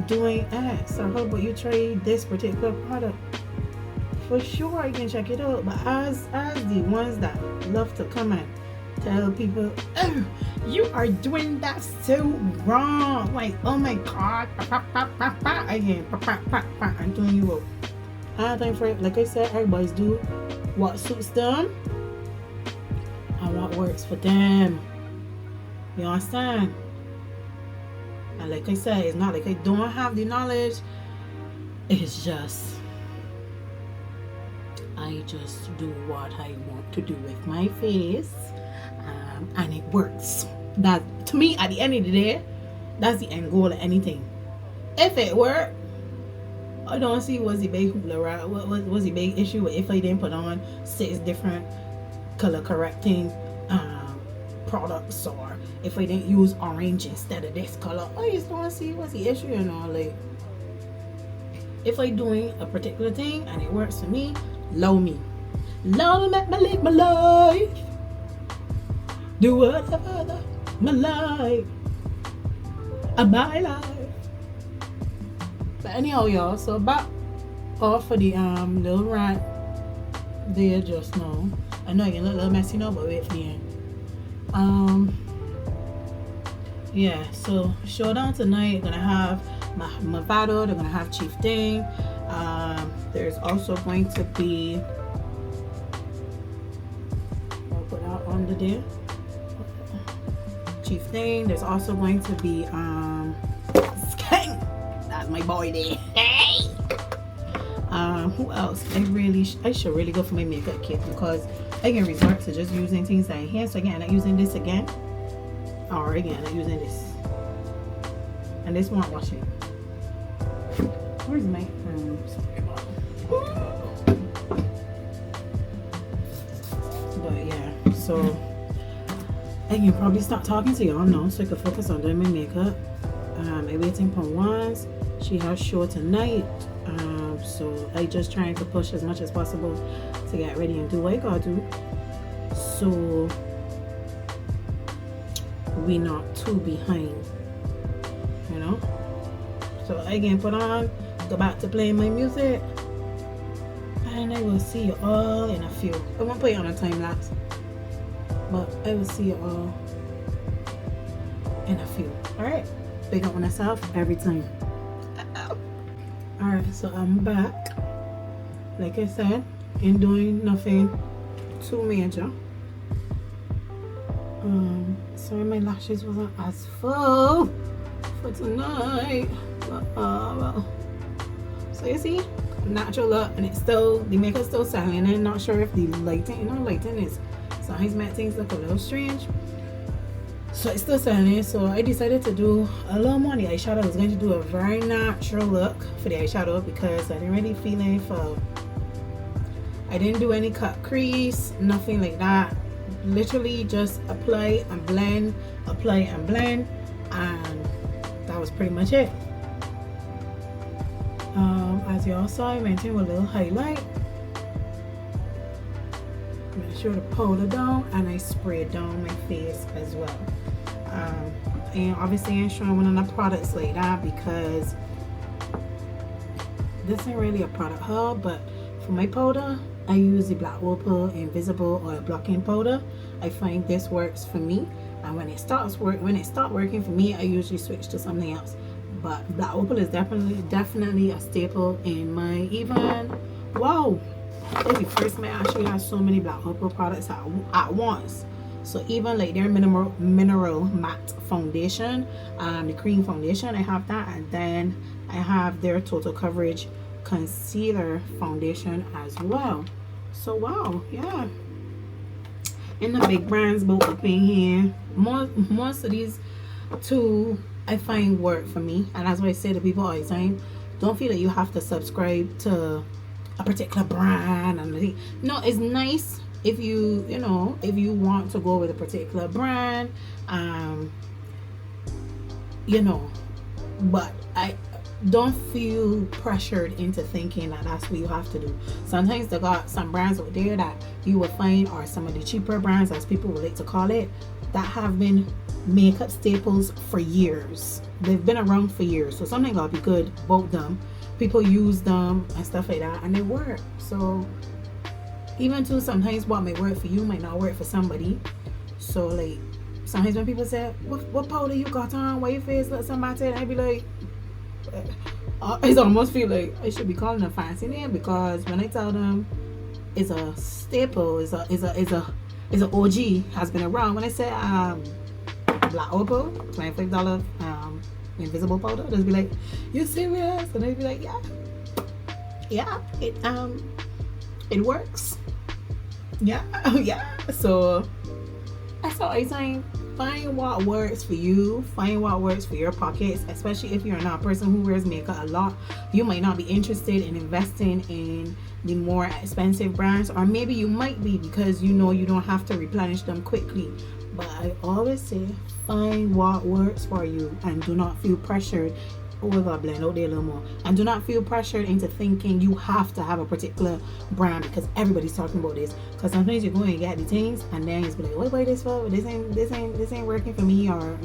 doing X, or how about you try this particular product? For sure, I can check it out. But as the ones that love to come and tell people, oh, you are doing that so wrong. Like, oh my God, again, I'm doing you up. I have time for it. Like I said, everybody's do what suits them and what works for them. You understand? And like I said, it's not like I don't have the knowledge. It's just I just do what I want to do with my face, and it works. That, to me, at the end of the day, that's the end goal of anything. If it works, I don't see what's the big hoopla, right? What's the big issue with if I didn't put on 6 different color correcting products, or if I didn't use orange instead of this color. I just don't see what's the issue, you know. Like, if I doing a particular thing and it works for me, love me. Love me, live my life. Do whatever my life. My life. But anyhow, y'all, so back off for the little rant there just now. I know I can look a little messy now, but wait for the end. Yeah, so Showdown tonight, gonna have Movado, they're gonna have Chief Ding. There's also going to be, I'll put out under there, Chief Ding. There's also going to be Skeng. That's my boy there. Hey. Who else? I should really go for my makeup kit, because I can resort to just using things that I have. So again, I'm not using this again, or again, I'm using this. And this won't wash it. Where's my but yeah, so I can probably start talking to y'all now so I can focus on doing my makeup. I'm waiting for once. She has show tonight. So I just trying to push as much as possible to get ready and do what I gotta do. So we not too behind, you know. So I can put on, go back to playing my music, and I will see you all in a few. I won't put you on a time lapse, but I will see you all in a few. Alright, big up on myself every time. Alright, so I'm back. Like I said, ain't doing nothing too major. Sorry my lashes wasn't as full for tonight. But well. So you see, natural look, and it's still, the makeup's still styling. I'm not sure if the lighting, lighting is sometimes make things look a little strange. So it's still styling. So I decided to do a little more on the eyeshadow. I was going to do a very natural look for the eyeshadow because I didn't really feel it for, I didn't do any cut crease, nothing like that. Literally just apply and blend, apply and blend, and that was pretty much it. As y'all saw, I maintained with a little highlight. Make sure to powder down, and I sprayed down my face as well. And obviously I'm showing one of the products like that because this ain't really a product haul, but for my powder I use the Black Opal Invisible Oil Blocking Powder. I find this works for me, and when it stops working for me, I usually switch to something else. But Black Opal is definitely a staple in my, even, wow, it's the first time I actually have so many Black Opal products at once. So even like their mineral matte foundation, the cream foundation, I have that, and then I have their total coverage concealer foundation as well. So wow, yeah. And the big brands both up in here. Most of these two I find work for me, and that's why I say to people all the time, don't feel that you have to subscribe to a particular brand. And no, it's nice if you if you want to go with a particular brand, but I don't feel pressured into thinking that that's what you have to do. Sometimes they got some brands out there that you will find are some of the cheaper brands, as people would like to call it, that have been makeup staples for years. They've been around for years, so something gotta be good about them. People use them and stuff like that, and they work. So even too, sometimes what may work for you might not work for somebody. So like sometimes when people say, what powder you got on, why your face look so matted, I'd be like, I almost feel like I should be calling a fancy name, because when I tell them it's a staple, is a OG, has been around. When I say Black Opal $25 invisible powder, they'll be like, you serious? And I'd be like, yeah, it works. Yeah. So that's how I say, find what works for you, find what works for your pockets, especially if you're not a person who wears makeup a lot. You might not be interested in investing in the more expensive brands, or maybe you might be because you don't have to replenish them quickly. But I always say, find what works for you, and do not feel pressured. Oh, we gotta blend out there a little more. And do not feel pressured into thinking you have to have a particular brand because everybody's talking about this. Because sometimes you go and get the things, and then you be like, what this for? This ain't working for me, or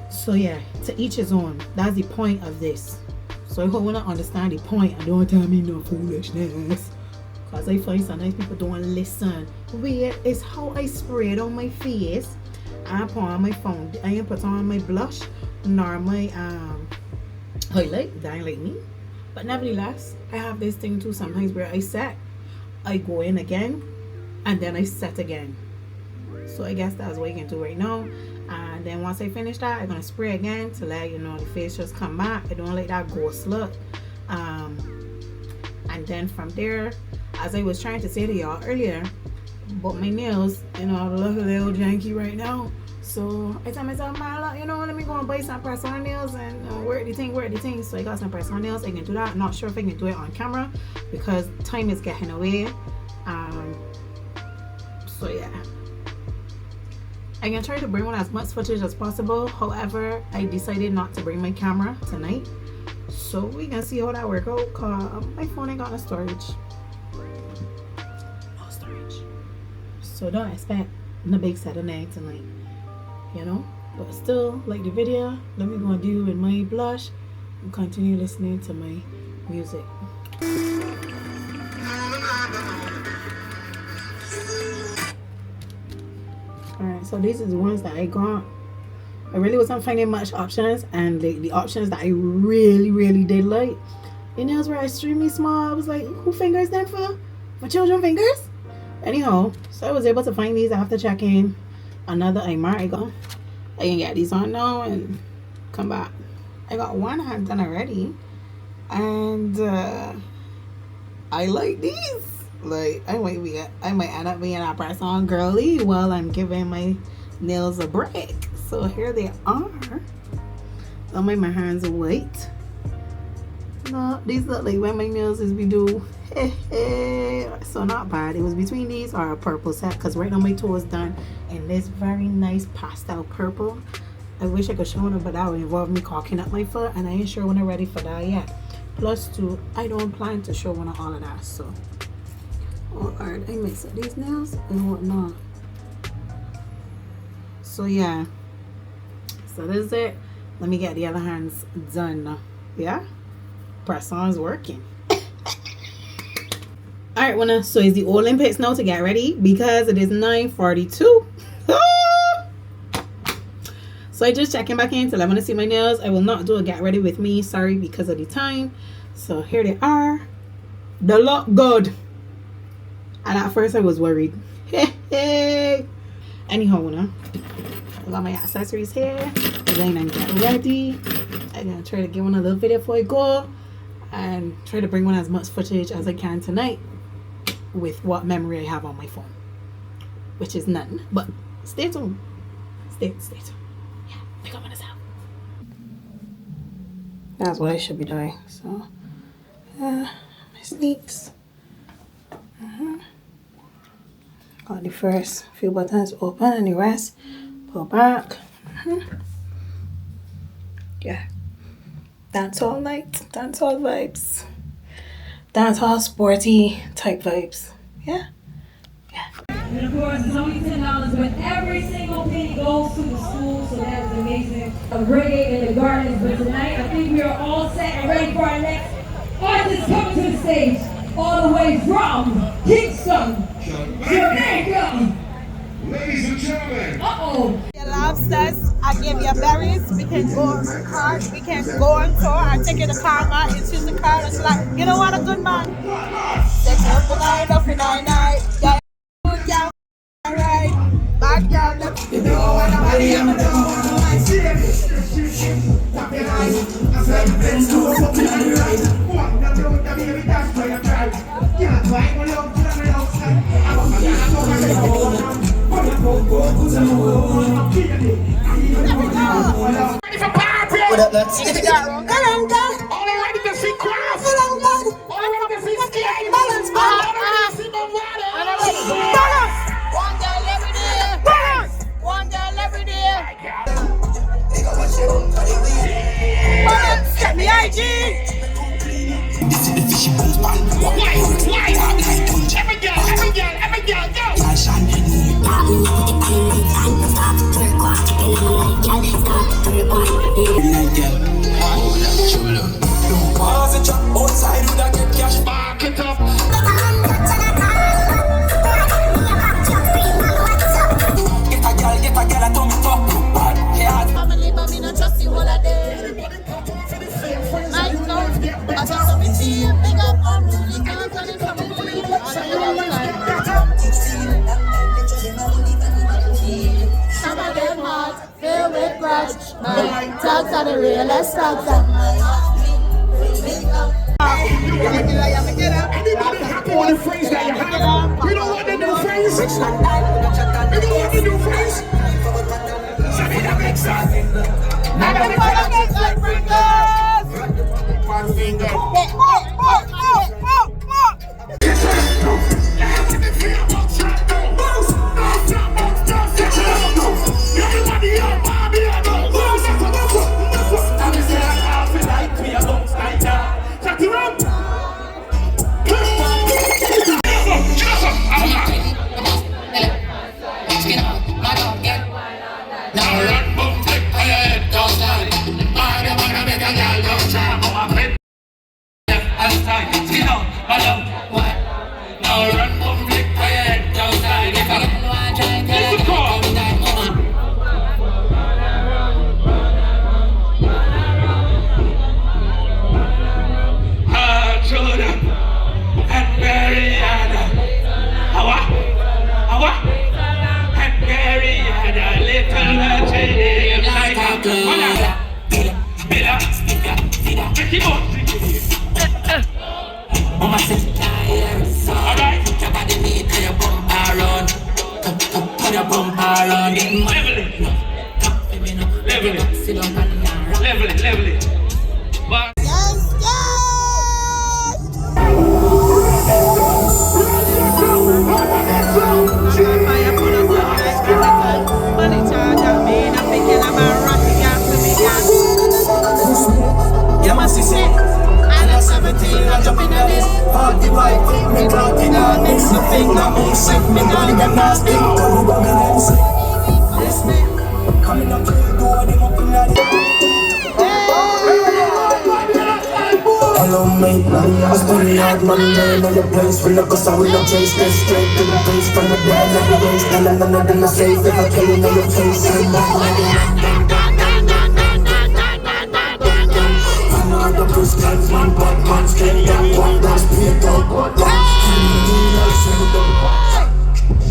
So yeah, to each his own. That's the point of this. So I hope when I understand the point, and don't tell me no foolishness. Because I find sometimes people don't listen. Weird is how I spray it on my face. I put on my phone. I ain't put on my blush nor my highlight. That ain't like me. But nevertheless, I have this thing too sometimes where I go in again, and then I set again. So I guess that's what you can do right now. And then once I finish that, I'm gonna spray again to let the face just come back. I don't like that ghost look. And then from there, as I was trying to say to y'all earlier, but my nails, look a little janky right now. So I tell myself, Marla, you know, let me go and buy some press-on nails and work the thing. So I got some press-on nails. I can do that. Not sure if I can do it on camera because time is getting away. So yeah, I can try to bring on as much footage as possible. However, I decided not to bring my camera tonight. So we can see how that work out. Cause my phone ain't got no storage. No storage. So don't expect the big set of night tonight. You know, but still, like the video, let me go and deal with my blush and continue listening to my music. Alright, so these are the ones that I got. I really wasn't finding much options, and the options that I really did like, the nails were extremely small. I was like, who fingers them for? For children fingers? Anyhow, so I was able to find these after checking another Admiral. I can get these on now and come back. I got one hand done already, and I like these. Like I might end up being a press-on girly while I'm giving my nails a break. So here they are. I'll make my hands white. No, these look like when my nails is be do. So not bad. It was between these or a purple set, because right now my toe is done in this very nice pastel purple. I wish I could show them, but that would involve me caulking up my foot, and I ain't sure when I'm ready for that yet. Plus two, I don't plan to show one of all of that. So alright, I mix up these nails and whatnot. So yeah, so this is it. Let me get the other hands done now. Yeah, press-on's working. Alright, wanna, so it's the Olympics now to get ready because it is 9:42. So I just checking back in till I want to see my nails. I will not do a get ready with me, sorry, because of the time. So here they are. They look good. And at first I was worried. Anyhow, I got my accessories here. Again, I'm getting ready. I'm gonna try to give one a little video before I go, and try to bring one as much footage as I can tonight with what memory I have on my phone, which is none. But stay tuned. Stay tuned. Yeah, pick up on this out. That's what I should be doing. So, my sneaks. Got the first few buttons open and the rest pull back. Yeah. Dancehall night, dancehall vibes. Dancehall sporty type vibes. Yeah. Yeah. And of course, it's only $10, but every single penny goes to the school, so that is amazing. A reggae in the gardens, but tonight I think we are all set and ready for our next artist coming to the stage, all the way from Kingston, Jamaica. Ladies and gentlemen. Your lobsters, I give you berries, we can go on cars, we can go on tour, I take you to Karma, it's just the car, it's like, you know what, a good man. Take you up the night, yeah, good girl, alright, bad girl, you know what I'm ready, I'm What up, let's All ready to see Grwm. All ready to see Skeng. Balance. All ready to see Movado. Balance. One girl every day. Balance. One girl every day. Balance. Get me IG. This is the fishy bones band. Every girl, go. Outside, would I get cash? Back it up. Get a girl, I told me talk. Family, but me not trust you all a day. My God, I just saw me see you big up on really can't tell it from me. Some of them heart filled with grudge. My dogs are the realest dogs of my heart. Anybody happy with the phrase that you have? You know what the new phrase? You know what the new phrase? Hello mate, I study hard Monday, know your place, fill up cause I will not chase this straight to the face, from the dead, let the race, then I safe, if I kill you, know your face, I'm not I know the first guns, one bad man, Skeng, young one, that's Peter,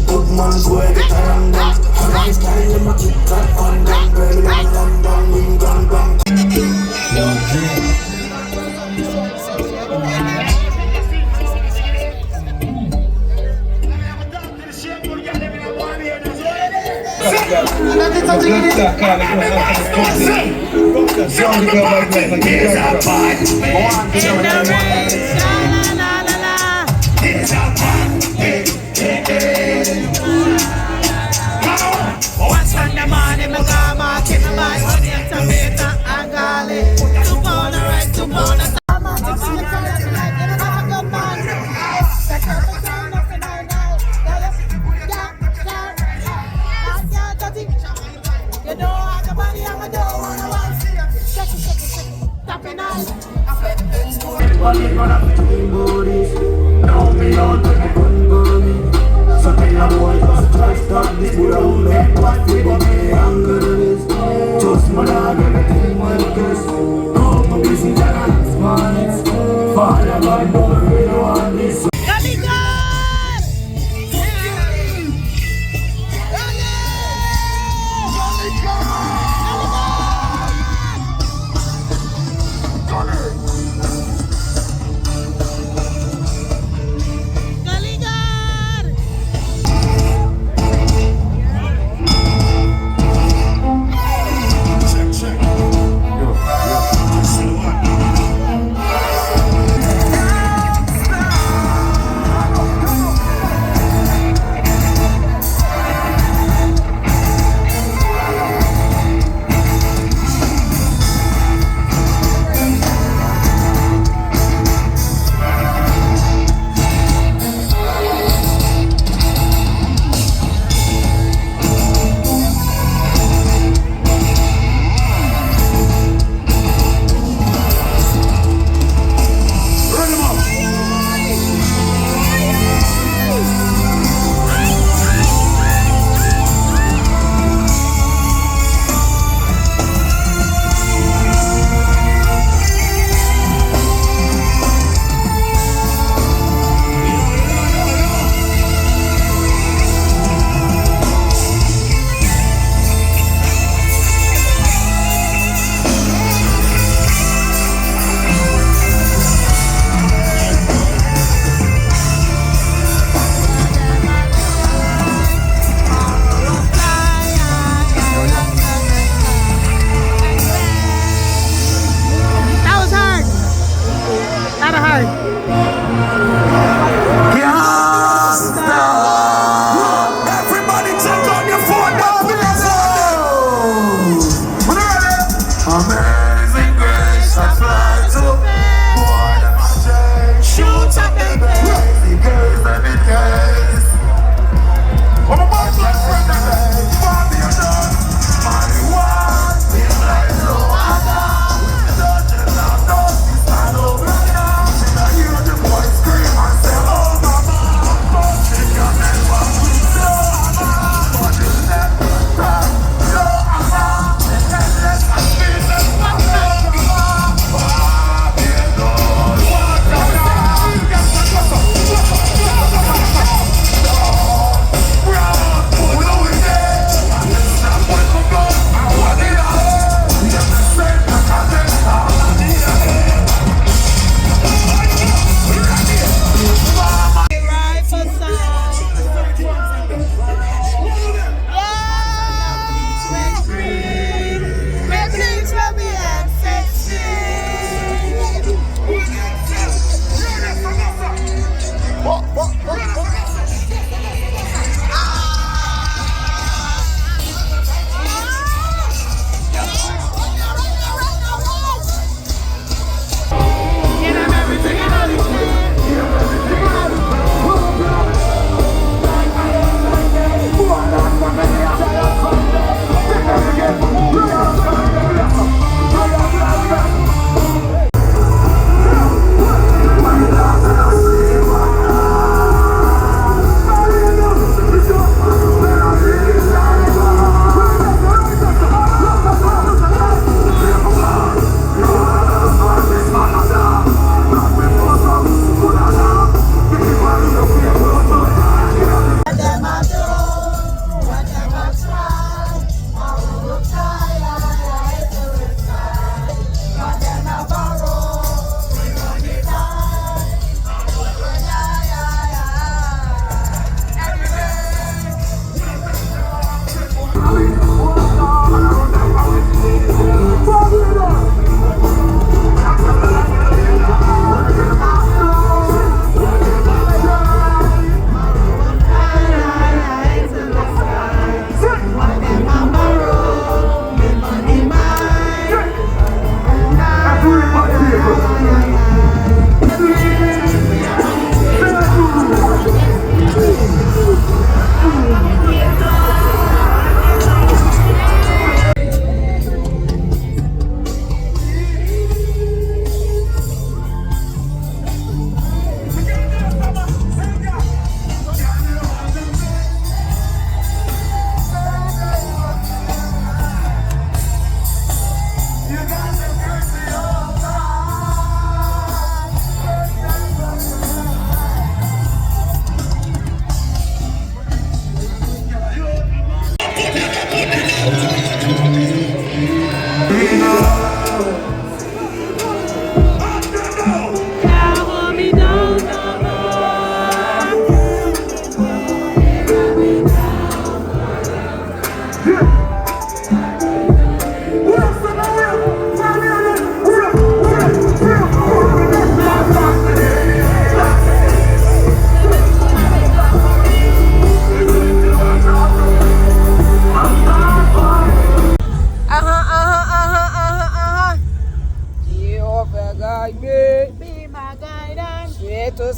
good man's way, get around them, I'm style, let me keep that on them, baby, I'm gone, gone.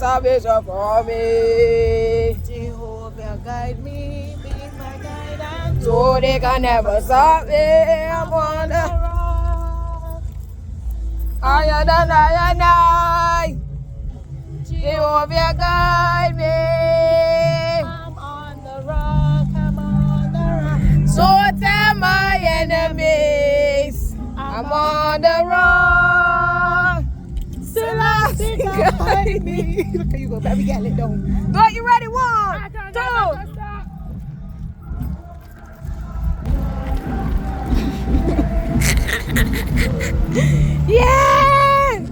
salvation for me. Jehovah guide me, be my guidance. So they can never stop me. I'm on the rock. higher than I and I. Jehovah guide me. I'm on the rock, I'm on the rock. So tell my enemies, I'm on the rock. Still I guide me. Look at you go, baby, get it down. Go, you ready? 1, 2. Yeah!